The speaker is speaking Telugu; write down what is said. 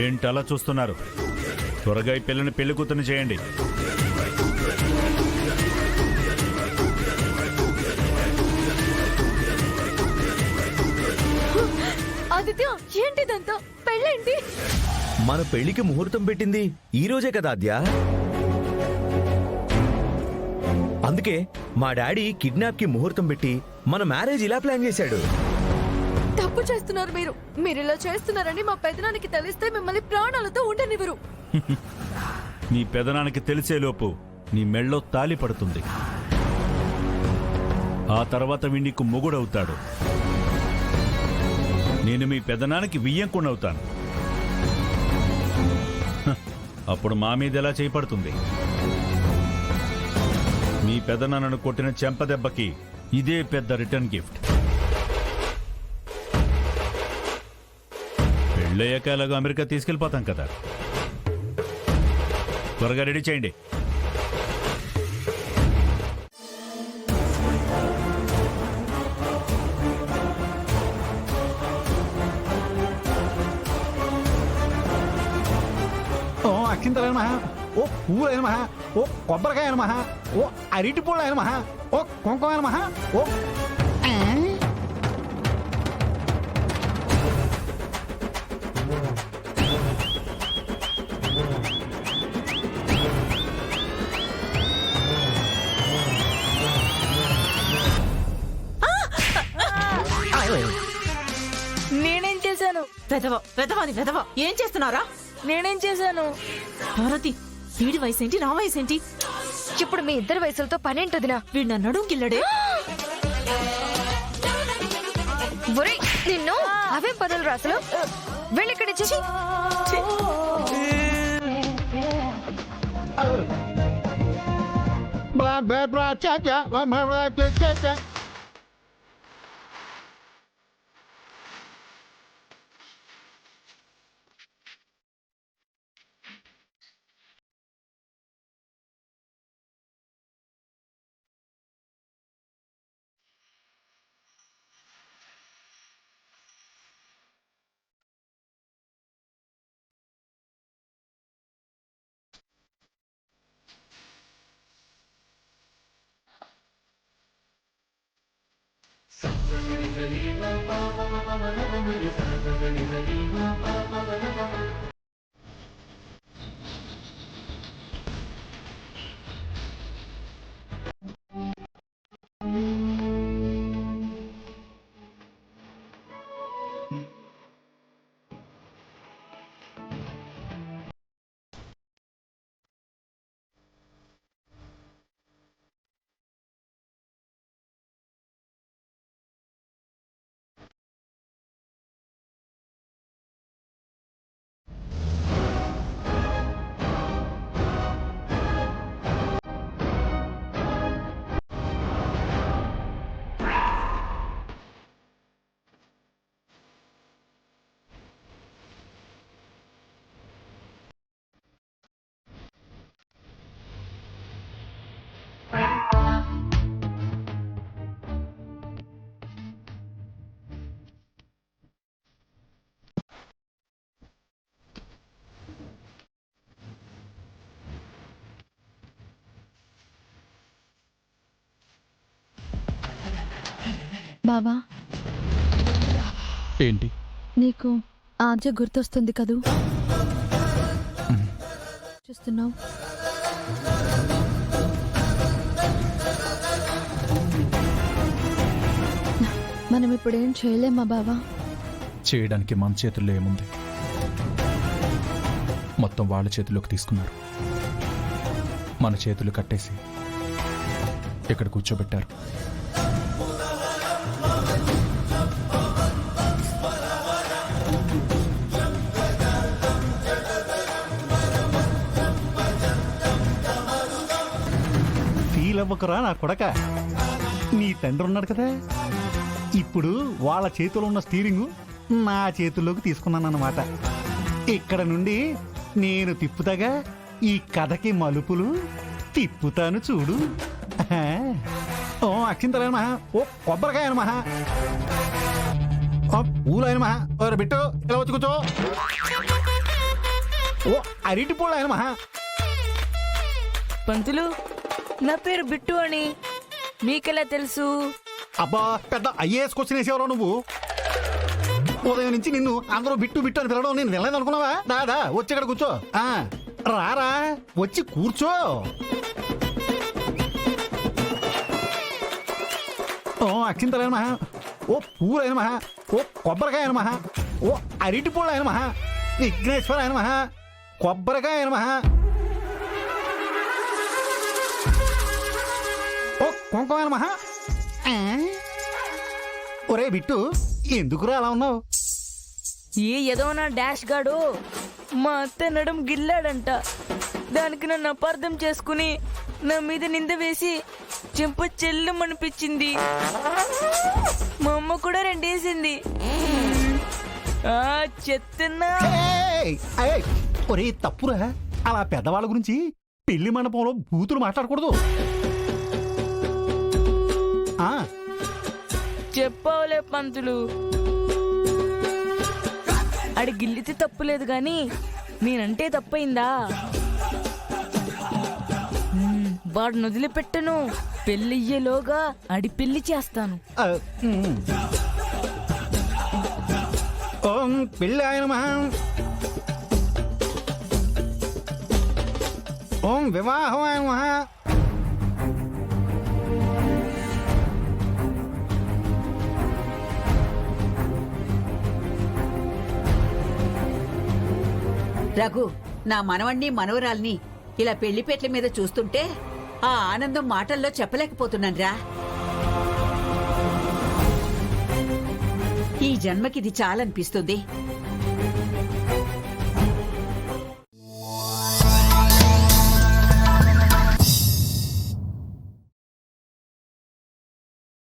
ఏంటలా చూస్తున్నారు? త్వరగా ఈ పిల్లని పెళ్లి కూతుర్ని చేయండి. ఆదిత్య, ఏంటిదంతా? పెళ్ళేంటి? మన పెళ్లికి ముహూర్తం పెట్టింది ఈ రోజే కదా ఆద్య. అందుకే మా డాడీ కిడ్నాప్ కి ముహూర్తం పెట్టి మన మ్యారేజ్ ఇలా ప్లాన్ చేశాడు. తప్పు చేస్తున్నారు మీరు. ఇలా చేస్తున్నారని మా పెదనానికి తెలిస్తే మిమ్మల్ని ప్రాణాలతో ఉండనివ్వరు. నీ పెదనానికి తెలిసేలోపు నీ మెళ్ళో తాలి పడుతుంది. ఆ తర్వాత వీడు నీకు మొగుడవుతాడు. నేను మీ పెదనానికి వియ్యంకునవుతాను. అప్పుడు మా మీద ఎలా చేయపడుతుంది? మీ పెదనాన్నను కొట్టిన చెంపదెబ్బకి ఇదే పెద్ద రిటర్న్ గిఫ్ట్. పెళ్ళయ్యాక ఎలాగో అమెరికా తీసుకెళ్ళిపోతాం కదా. త్వరగా రెడీ చేయండి. ఓ అక్షింతలైన మహా, ఓ పువ్వులైన మహా, ఓ కొబ్బరికాయన మహా, ఓ అరటి పూలు అయిన మహా, ఓ కుంకుమైన మహా, ఓ నేనేం చేశాను? వెధవా ఏం చేస్తున్నారా? నేనేం చేశాను? భారతి, వీడి వయసేంటి, నా వయసేంటి? ఇప్పుడు మీ ఇద్దరి వయసులతో పనేంటదినా? వీడు నా నడుం కిల్లడే. నిన్ను అవే పదలు రాసులు వెళ్ళిక్కడి నుంచి. బావా, ఏంటి? నీకు ఆద్య గుర్తొస్తుంది కదూ? చూస్తున్నావు? మనం ఇప్పుడేం చేయలేమా బావా? చేయడానికి మన చేతుల్లో ఏముంది? మొత్తం వాళ్ళ చేతుల్లోకి తీసుకున్నారు. మన చేతులు కట్టేసి ఇక్కడ కూర్చోబెట్టారు. ఫీల్ అవ్వకురా నా కొడక. నీ తండ్రి ఉన్నాడు కదా, ఇప్పుడు వాళ్ళ చేతిలో ఉన్న స్టీరింగు నా చేతుల్లోకి తీసుకున్నానన్నమాట. ఇక్కడ నుండి నేను తిప్పుతాగా ఈ కథకి మలుపులు తిప్పుతాను చూడు. ఓ అక్షింతలైన మహా, ఓ కొబ్బరికాయన మహా, ఓ పూలైన మహా, బిట్టు ఇలా వచ్చి కూర్చో. ఓ అరటిపళ్ళు ఆయన మహా. పంతులు నా పేరు బిట్టు అని మీకెలా తెలుసు? అబ్బా పెద్ద ఐఏఎస్ క్వశ్చన్ వేసేవరా నువ్వు. ఉదయం నుంచి నిన్ను అందరూ బిట్టు బిట్టు అని పిలవడం నేను వెళ్ళలేదు అనుకున్నావా? దాదా వచ్చి ఇక్కడ కూర్చో. రారా వచ్చి కూర్చో. ఓ అక్షింతలైన మహా, ఓ పూలైన మహా, ఓ కొబ్బరికాయ అయిన మహా, ఓ అరటిపళ్ళు అయిన మహా, విఘ్నేశ్వర అయిన మహా, కొబ్బరికాయ అయిన మహా, ఓ కుంకుమైన మహా. ఒరే బిట్టు ఎందుకురా అలా ఉన్నావు? ఏ ఏదో నా డాష్ గాడు మా అత్త నడుం గిల్లాడంట. దానికి నన్ను అపార్థం చేసుకుని నా మీద నింద వేసి చెంప చెల్లమనిపించింది. మా అమ్మ కూడా రెండేసింది. చెత్తన్నా. ఒరే తప్పురా, అలా పెద్దవాళ్ళ గురించి పెళ్లి మండపంలో బూతులు మాట్లాడకూడదు. చెప్పవలే పంతులు. అడి గిల్లితే తప్పులేదు గాని నేనంటే తప్పయిందా? వాడు వదిలిపెట్టను. పెళ్ళయ్యేలోగా అడి పెళ్లి చేస్తాను. ఓం పెళ్ళి ఆయన మహా, ఓం వివాహం ఆయన మహా. రఘు, నా మనవణ్ణి మనవరాల్ని ఇలా పెళ్లిపేట్ల మీద చూస్తుంటే ఆ ఆనందం మాటల్లో చెప్పలేకపోతున్నాన్రా. ఈ జన్మకిది చాలనిపిస్తుంది.